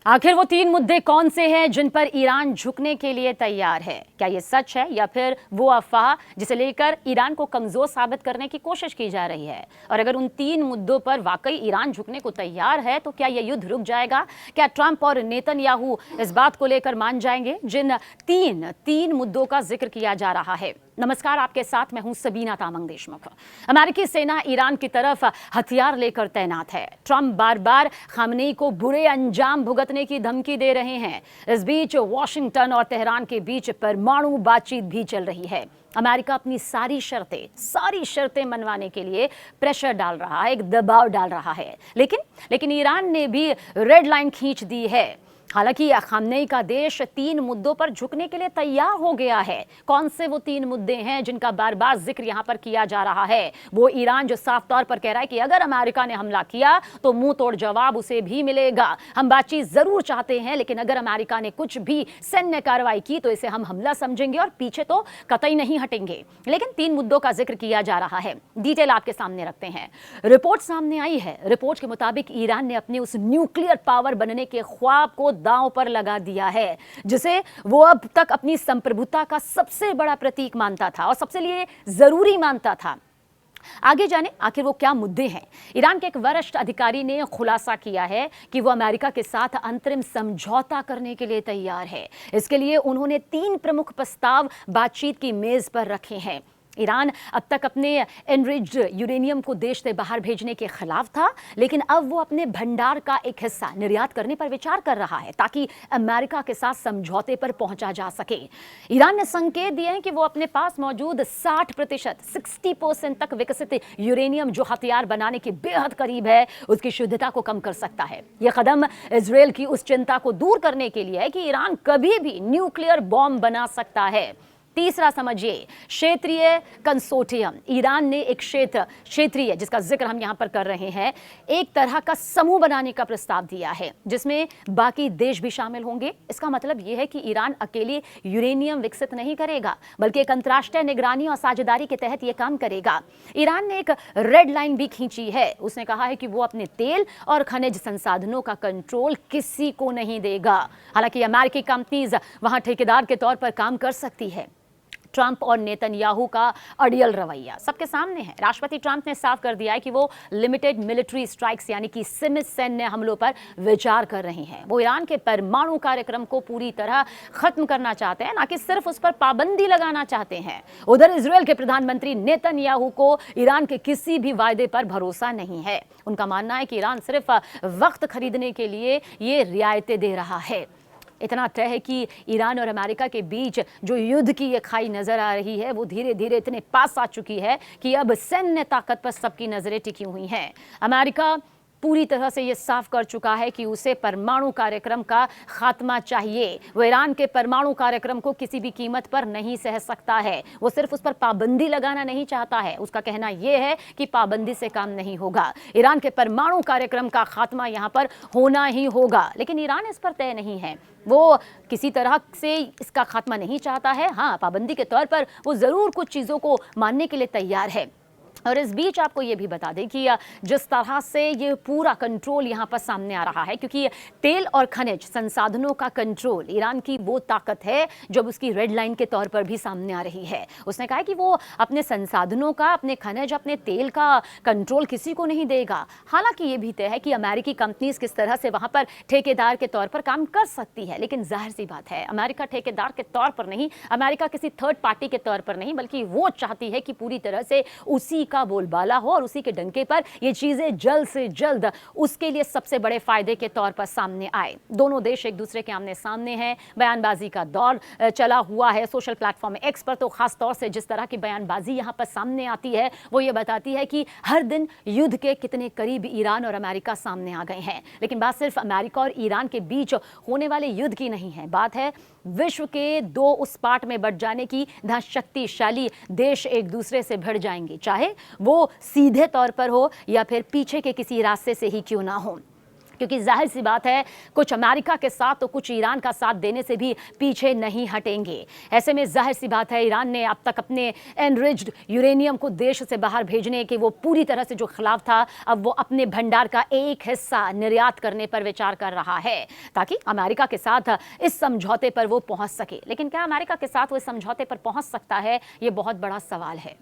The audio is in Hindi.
आखिर वो तीन मुद्दे कौन से हैं जिन पर ईरान झुकने के लिए तैयार है? क्या ये सच है या फिर वो अफवाह जिसे लेकर ईरान को कमजोर साबित करने की कोशिश की जा रही है? और अगर उन तीन मुद्दों पर वाकई ईरान झुकने को तैयार है तो क्या ये युद्ध रुक जाएगा? क्या ट्रंप और नेतन्याहू इस बात को लेकर मान जाएंगे जिन तीन मुद्दों का जिक्र किया जा रहा है? नमस्कार, आपके साथ मैं हूं सबीना तामंग देशमुख। अमेरिकी सेना ईरान की तरफ हथियार लेकर तैनात है। ट्रंप बार बार खामनेई को बुरे अंजाम भुगतने की धमकी दे रहे हैं। इस बीच वॉशिंगटन और तेहरान के बीच परमाणु बातचीत भी चल रही है। अमेरिका अपनी सारी शर्तें मनवाने के लिए प्रेशर डाल रहा है, एक दबाव डाल रहा है। लेकिन ईरान ने भी रेड लाइन खींच दी है। हालांकि खामनेई का देश तीन मुद्दों पर झुकने के लिए तैयार हो गया है। कौन से वो तीन मुद्दे हैं जिनका बार बार जिक्र यहां पर किया जा रहा है? वो ईरान जो साफ तौर पर कह रहा है कि अगर अमेरिका ने हमला किया तो मुंह तोड़ जवाब उसे भी मिलेगा। हम बातचीत जरूर चाहते हैं, लेकिन अगर अमेरिका ने कुछ भी सैन्य कार्रवाई की तो इसे हम हमला समझेंगे और पीछे तो कतई नहीं हटेंगे। लेकिन तीन मुद्दों का जिक्र किया जा रहा है। डिटेल आपके सामने रखते हैं। रिपोर्ट सामने आई है। रिपोर्ट के मुताबिक ईरान ने अपने उस न्यूक्लियर पावर बनने के ख्वाब को दांव पर लगा दिया है, जिसे वो अब तक अपनी संप्रभुता का सबसे बड़ा प्रतीक मानता था और सबसे लिए जरूरी मानता था। आगे जाने आखिर वो क्या मुद्दे हैं। ईरान के एक वरिष्ठ अधिकारी ने खुलासा किया है कि वो अमेरिका के साथ अंतरिम समझौता करने के लिए तैयार है। इसके लिए उन्होंने तीन प्रमुख प्रस्ताव बातचीत की मेज पर रखे हैं। ईरान अब तक अपने एनरिच्ड यूरेनियम को देश से बाहर भेजने के खिलाफ था, लेकिन अब वो अपने भंडार का एक हिस्सा निर्यात करने पर विचार कर रहा है ताकि अमेरिका के साथ समझौते पर पहुंचा जा सके। ईरान ने संकेत दिए हैं कि वो अपने पास मौजूद 60% तक विकसित यूरेनियम जो हथियार बनाने के बेहद करीब है, उसकी शुद्धता को कम कर सकता है। यह कदम इजरायल की उस चिंता को दूर करने के लिए है कि ईरान कभी भी न्यूक्लियर बॉम्ब बना सकता है। तीसरा समझिए, क्षेत्रीय कंसोर्टियम। ईरान ने एक क्षेत्रीय, जिसका जिक्र हम यहां पर कर रहे हैं, एक तरह का समूह बनाने का प्रस्ताव दिया है जिसमें बाकी देश भी शामिल होंगे। इसका मतलब यह है कि ईरान अकेले यूरेनियम विकसित नहीं करेगा, बल्कि एक अंतर्राष्ट्रीय निगरानी और साझेदारी के तहत यह काम करेगा। ईरान ने एक रेड लाइन भी खींची है। उसने कहा है कि वो अपने तेल और खनिज संसाधनों का कंट्रोल किसी को नहीं देगा। हालांकि अमेरिकी कंपनीज वहां ठेकेदार के तौर पर काम कर सकती है। ट्रंप और नेतन्याहू का अड़ियल रवैया सबके सामने है। राष्ट्रपति ट्रंप ने साफ कर दिया है कि वो लिमिटेड मिलिट्री स्ट्राइक्स यानी कि सीमित सैन्य हमलों पर विचार कर रहे हैं। वो ईरान के परमाणु कार्यक्रम को पूरी तरह खत्म करना चाहते हैं, ना कि सिर्फ उस पर पाबंदी लगाना चाहते हैं। उधर इजरायल के प्रधानमंत्री नेतन्याहू को ईरान के किसी भी वायदे पर भरोसा नहीं है। उनका मानना है कि ईरान सिर्फ वक्त खरीदने के लिए ये रियायतें दे रहा है। इतना तय है कि ईरान और अमेरिका के बीच जो युद्ध की ये खाई नजर आ रही है, वो धीरे धीरे इतने पास आ चुकी है कि अब सैन्य ताकत पर सबकी नजरें टिकी हुई हैं। अमेरिका पूरी तरह से ये साफ कर चुका है कि उसे परमाणु कार्यक्रम का खात्मा चाहिए। वो ईरान के परमाणु कार्यक्रम को किसी भी कीमत पर नहीं सह सकता है। वो सिर्फ उस पर पाबंदी लगाना नहीं चाहता है। उसका कहना यह है कि पाबंदी से काम नहीं होगा। ईरान के परमाणु कार्यक्रम का खात्मा यहाँ पर होना ही होगा। लेकिन ईरान इस पर तय नहीं है। वो किसी तरह से इसका खात्मा नहीं चाहता है। हाँ, पाबंदी के तौर पर वो जरूर कुछ चीज़ों को मानने के लिए तैयार है। और इस बीच आपको ये भी बता दें कि जिस तरह से ये पूरा कंट्रोल यहाँ पर सामने आ रहा है, क्योंकि तेल और खनिज संसाधनों का कंट्रोल ईरान की वो ताकत है जो उसकी रेड लाइन के तौर पर भी सामने आ रही है। उसने कहा है कि वो अपने संसाधनों का, अपने खनिज, अपने तेल का कंट्रोल किसी को नहीं देगा। हालांकि ये भी तय है कि अमेरिकी कंपनीज किस तरह से वहाँ पर ठेकेदार के तौर पर काम कर सकती है। लेकिन जाहिर सी बात है, अमेरिका ठेकेदार के तौर पर नहीं, अमेरिका किसी थर्ड पार्टी के तौर पर नहीं, बल्कि वो चाहती है कि पूरी तरह से उसी का बोलबाला हो और उसी के डंके पर ये चीजें जल्द से जल्द उसके लिए सबसे बड़े फायदे के तौर पर सामने आए। दोनों देश एक दूसरे के आमने सामने हैं। बयानबाजी का दौर चला हुआ है सोशल प्लेटफॉर्म एक्स पर। तो खास तौर से जिस तरह की बयानबाजी यहां पर सामने आती है, वो ये बताती है कि हर दिन युद्ध के कितने करीब ईरान और अमेरिका सामने आ गए हैं। लेकिन बात सिर्फ अमेरिका और ईरान के बीच होने वाले युद्ध की नहीं है। बात है विश्व के दो उस पाट में बढ़ जाने की, जहां शक्तिशाली देश एक दूसरे से भिड़ जाएंगे, चाहे वो सीधे तौर पर हो या फिर पीछे के किसी रास्ते से ही क्यों ना हो। क्योंकि जाहिर सी बात है, कुछ अमेरिका के साथ तो कुछ ईरान का साथ देने से भी पीछे नहीं हटेंगे। ऐसे में जाहिर सी बात है, ईरान ने अब तक अपने एनरिच्ड यूरेनियम को देश से बाहर भेजने के वो पूरी तरह से जो खिलाफ था, अब वो अपने भंडार का एक हिस्सा निर्यात करने पर विचार कर रहा है ताकि अमेरिका के साथ इस समझौते पर वो पहुंच सके। लेकिन क्या अमेरिका के साथ वो इस समझौते पर पहुंच सकता है, ये बहुत बड़ा सवाल है।